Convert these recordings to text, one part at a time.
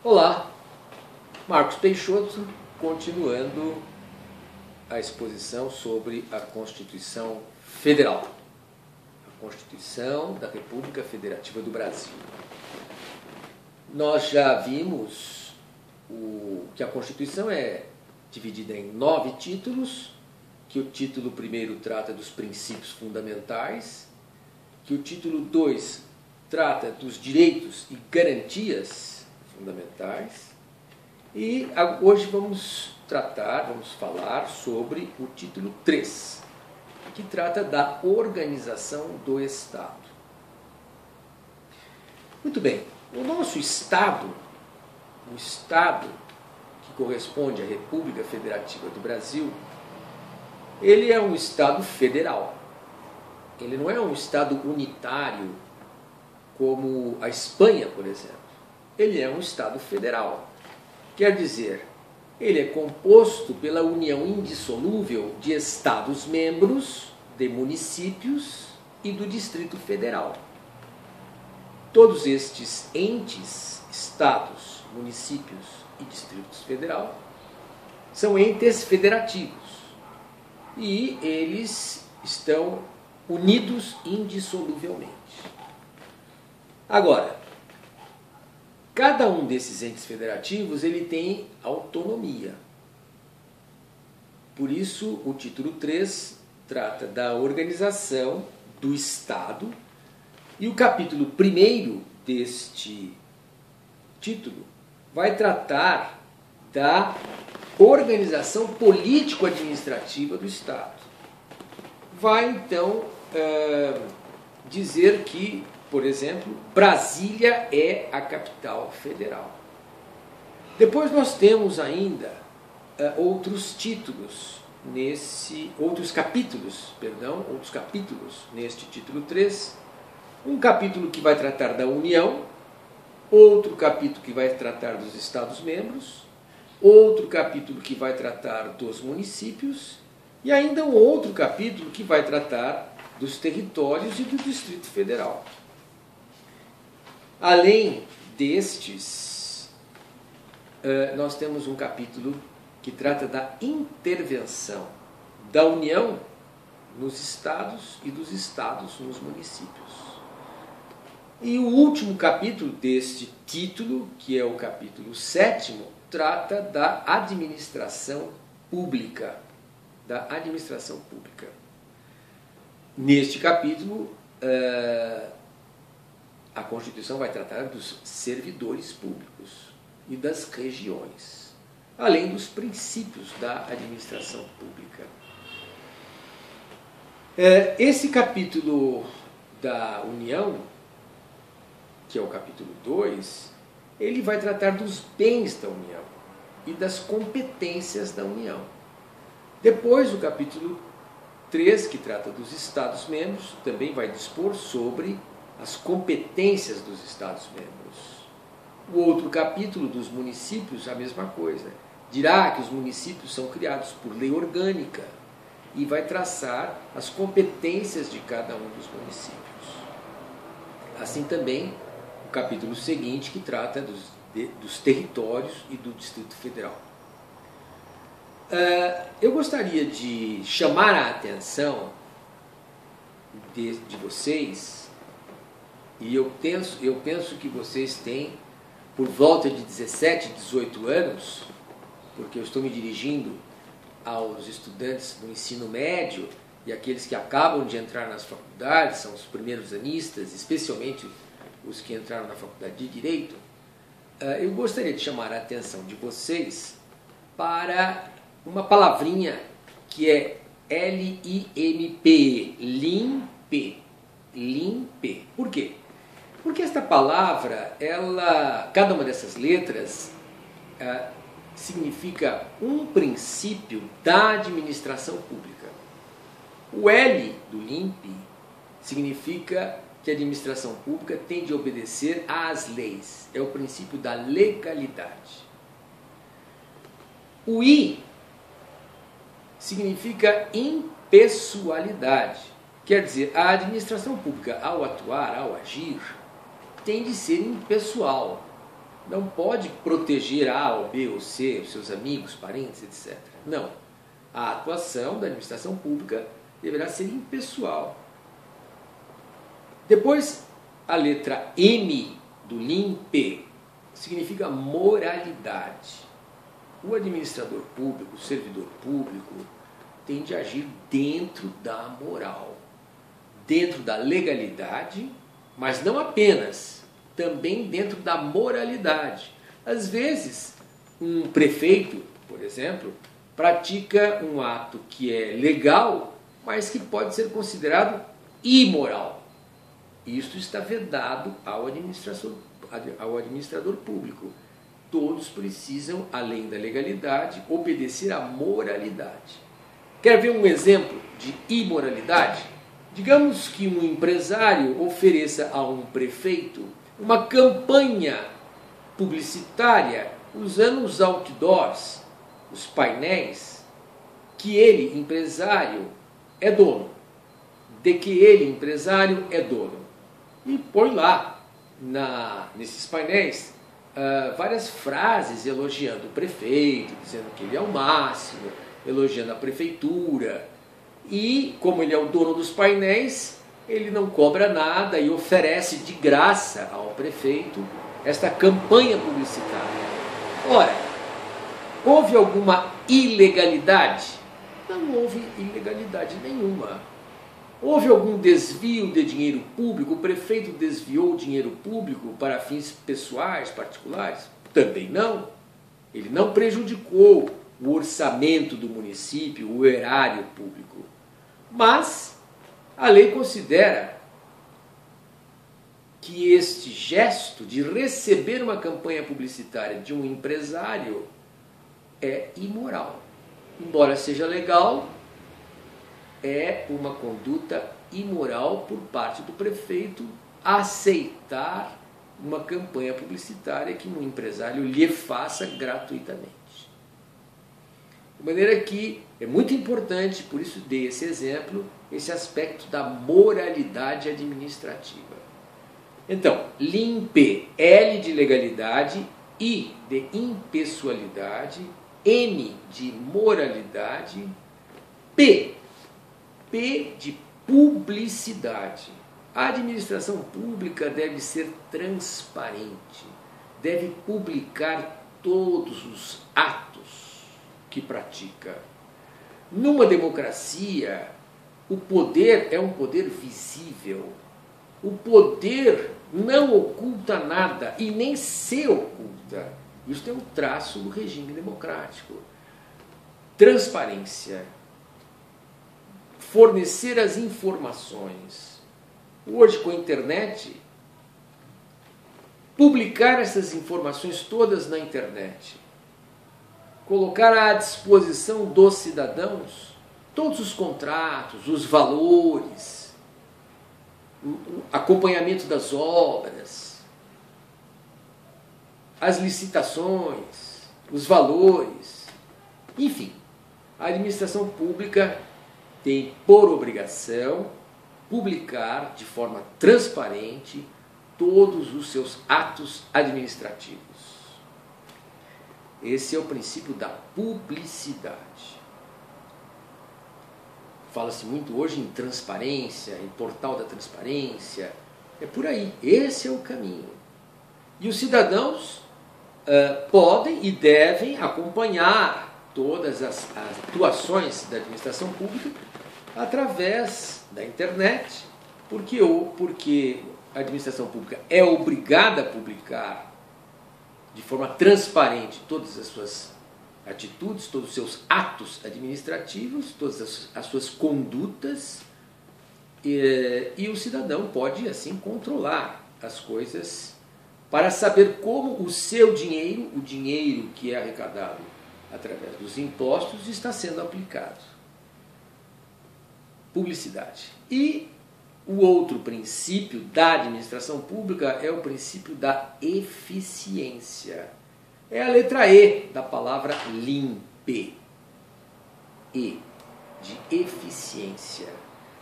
Olá, Marcos Peixoto, continuando a exposição sobre a Constituição Federal, a Constituição da República Federativa do Brasil. Nós já vimos que a Constituição é dividida em 9 títulos, que o título 1º trata dos princípios fundamentais, que o título 2 trata dos direitos e garantias fundamentais, e hoje vamos falar sobre o título 3, que trata da organização do Estado. Muito bem, o nosso Estado, o Estado que corresponde à República Federativa do Brasil, ele é um Estado federal. Ele não é um Estado unitário como a Espanha, por exemplo. Ele é um Estado federal. Quer dizer, ele é composto pela união indissolúvel de Estados-membros, de municípios e do Distrito Federal. Todos estes entes, Estados, municípios e Distritos Federal, são entes federativos e eles estão unidos indissoluvelmente. Agora, cada um desses entes federativos ele tem autonomia. Por isso, o título 3 trata da organização do Estado e o capítulo 1º deste título vai tratar da organização político-administrativa do Estado. Vai, então, dizer que, por exemplo, Brasília é a capital federal. Depois nós temos ainda outros capítulos neste título 3. Um capítulo que vai tratar da União, outro capítulo que vai tratar dos Estados-membros, outro capítulo que vai tratar dos municípios e ainda um outro capítulo que vai tratar dos territórios e do Distrito Federal. Além destes, nós temos um capítulo que trata da intervenção da União nos estados e dos estados nos municípios. E o último capítulo deste título, que é o capítulo 7º, trata da administração pública. Neste capítulo, a Constituição vai tratar dos servidores públicos e das regiões, além dos princípios da administração pública. Esse capítulo da União, que é o capítulo 2, ele vai tratar dos bens da União e das competências da União. Depois, o capítulo 3, que trata dos Estados-membros, também vai dispor sobre as competências dos Estados-membros. O outro capítulo dos municípios, a mesma coisa. Dirá que os municípios são criados por lei orgânica e vai traçar as competências de cada um dos municípios. Assim também o capítulo seguinte, que trata dos territórios e do Distrito Federal. Eu gostaria de chamar a atenção de vocês, e eu penso que vocês têm por volta de 17, 18 anos, porque eu estou me dirigindo aos estudantes do ensino médio e aqueles que acabam de entrar nas faculdades, são os primeiros anistas, especialmente os que entraram na faculdade de Direito. Eu gostaria de chamar a atenção de vocês para uma palavrinha que é L-I-M-P-E, limpe. Por quê? Porque esta palavra, cada uma dessas letras significa um princípio da administração pública. O L do limpe significa que a administração pública tem de obedecer às leis. É o princípio da legalidade. O I significa impessoalidade. Quer dizer, a administração pública, ao atuar, ao agir, tem de ser impessoal. não pode proteger A ou B ou C, os seus amigos, parentes, etc. Não. A atuação da administração pública deverá ser impessoal. Depois, a letra M do LIMP significa moralidade. O administrador público, o servidor público, tem de agir dentro da moral, dentro da legalidade, mas não apenas, também dentro da moralidade. Às vezes, um prefeito, por exemplo, pratica um ato que é legal, mas que pode ser considerado imoral. Isto está vedado ao administrador público. Todos precisam, além da legalidade, obedecer à moralidade. Quer ver um exemplo de imoralidade? Digamos que um empresário ofereça a um prefeito uma campanha publicitária usando os outdoors, os painéis, que ele, empresário, é dono. De que ele, empresário, é dono. E põe lá, nesses painéis, várias frases elogiando o prefeito, dizendo que ele é o máximo, elogiando a prefeitura. E, como ele é o dono dos painéis, ele não cobra nada e oferece de graça ao prefeito esta campanha publicitária. Ora, houve alguma ilegalidade? Não houve ilegalidade nenhuma. Houve algum desvio de dinheiro público? O prefeito desviou dinheiro público para fins pessoais, particulares? Também não. Ele não prejudicou o orçamento do município, o erário público. Mas a lei considera que este gesto de receber uma campanha publicitária de um empresário é imoral. Embora seja legal, é uma conduta imoral por parte do prefeito aceitar uma campanha publicitária que um empresário lhe faça gratuitamente. De maneira que é muito importante, por isso dei esse exemplo, esse aspecto da moralidade administrativa. Então, LIMP, L de legalidade, I de impessoalidade, M de moralidade, P de publicidade. A administração pública deve ser transparente, deve publicar todos os atos que pratica. Numa democracia, o poder é um poder visível. O poder não oculta nada e nem se oculta. Isso é um traço do regime democrático. Transparência. Fornecer as informações. Hoje, com a internet, publicar essas informações todas na internet. Colocar à disposição dos cidadãos todos os contratos, os valores, o acompanhamento das obras, as licitações, os valores, enfim, a administração pública tem por obrigação publicar de forma transparente todos os seus atos administrativos. Esse é o princípio da publicidade. Fala-se muito hoje em transparência, em portal da transparência. É por aí, esse é o caminho. E os cidadãos podem e devem acompanhar todas as atuações da administração pública através da internet, porque a administração pública é obrigada a publicar de forma transparente todas as suas atitudes, todos os seus atos administrativos, todas as suas condutas, e o cidadão pode, assim, controlar as coisas para saber como o seu dinheiro, o dinheiro que é arrecadado através dos impostos, está sendo aplicado. Publicidade. E o outro princípio da administração pública é o princípio da eficiência. É a letra E da palavra LIMP. E, de eficiência.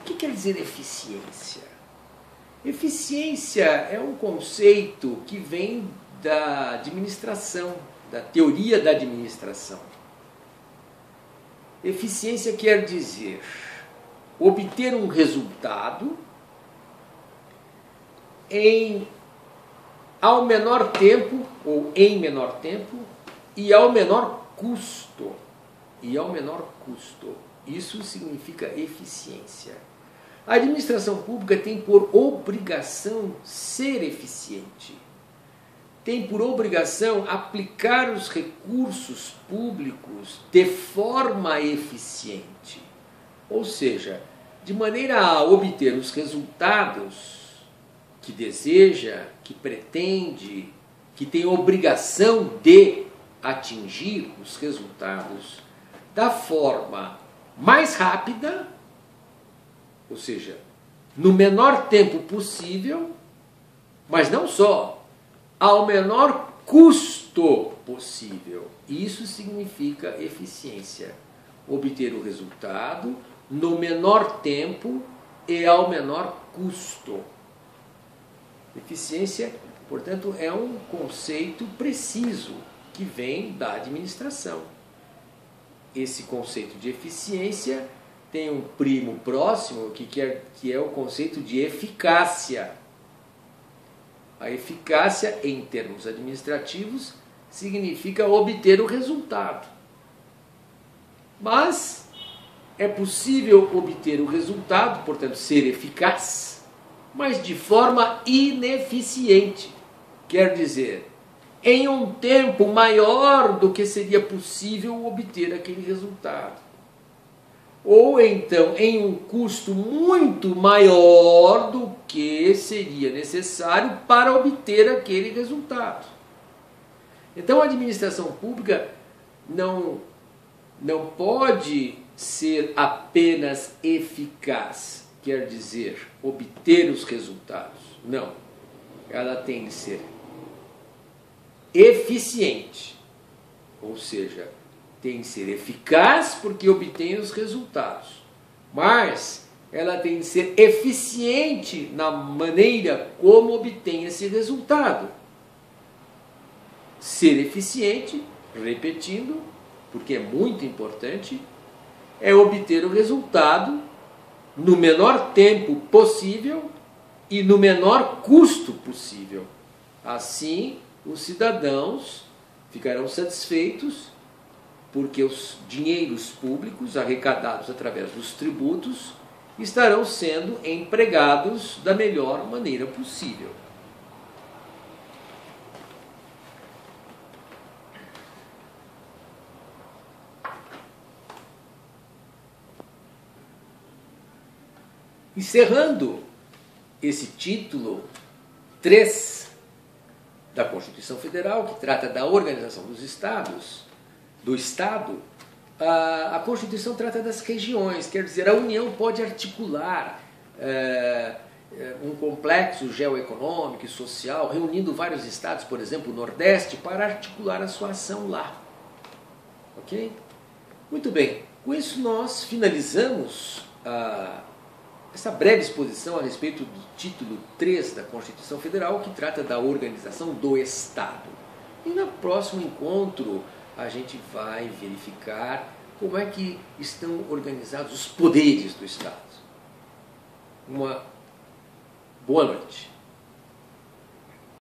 O que quer dizer eficiência? Eficiência é um conceito que vem da administração, da teoria da administração. Eficiência quer dizer obter um resultado ao menor tempo, ou em menor tempo, e ao menor custo. Isso significa eficiência. A administração pública tem por obrigação ser eficiente. Tem por obrigação aplicar os recursos públicos de forma eficiente. Ou seja, de maneira a obter os resultados que deseja, que pretende, que tem obrigação de atingir os resultados da forma mais rápida, ou seja, no menor tempo possível, mas não só, ao menor custo possível. Isso significa eficiência. Obter o resultado no menor tempo e ao menor custo. Eficiência, portanto, é um conceito preciso que vem da administração. Esse conceito de eficiência tem um primo próximo que é o conceito de eficácia. A eficácia, em termos administrativos, significa obter o resultado. Mas é possível obter o resultado, portanto, ser eficaz, mas de forma ineficiente. Quer dizer, em um tempo maior do que seria possível obter aquele resultado. Ou então em um custo muito maior do que seria necessário para obter aquele resultado. Então a administração pública não pode ser apenas eficaz, quer dizer, obter os resultados. Não. Ela tem de ser eficiente, ou seja, tem de ser eficaz porque obtém os resultados, mas ela tem de ser eficiente na maneira como obtém esse resultado. Ser eficiente, repetindo, porque é muito importante, é obter o resultado no menor tempo possível e no menor custo possível. Assim, os cidadãos ficarão satisfeitos porque os dinheiros públicos arrecadados através dos tributos estarão sendo empregados da melhor maneira possível. Encerrando esse título 3 da Constituição Federal, que trata da organização dos estados, do Estado, a Constituição trata das regiões, quer dizer, a União pode articular um complexo geoeconômico e social, reunindo vários estados, por exemplo, o Nordeste, para articular a sua ação lá. Ok? Muito bem, com isso nós finalizamos essa breve exposição a respeito do título 3 da Constituição Federal, que trata da organização do Estado. E no próximo encontro a gente vai verificar como é que estão organizados os poderes do Estado. Uma boa noite.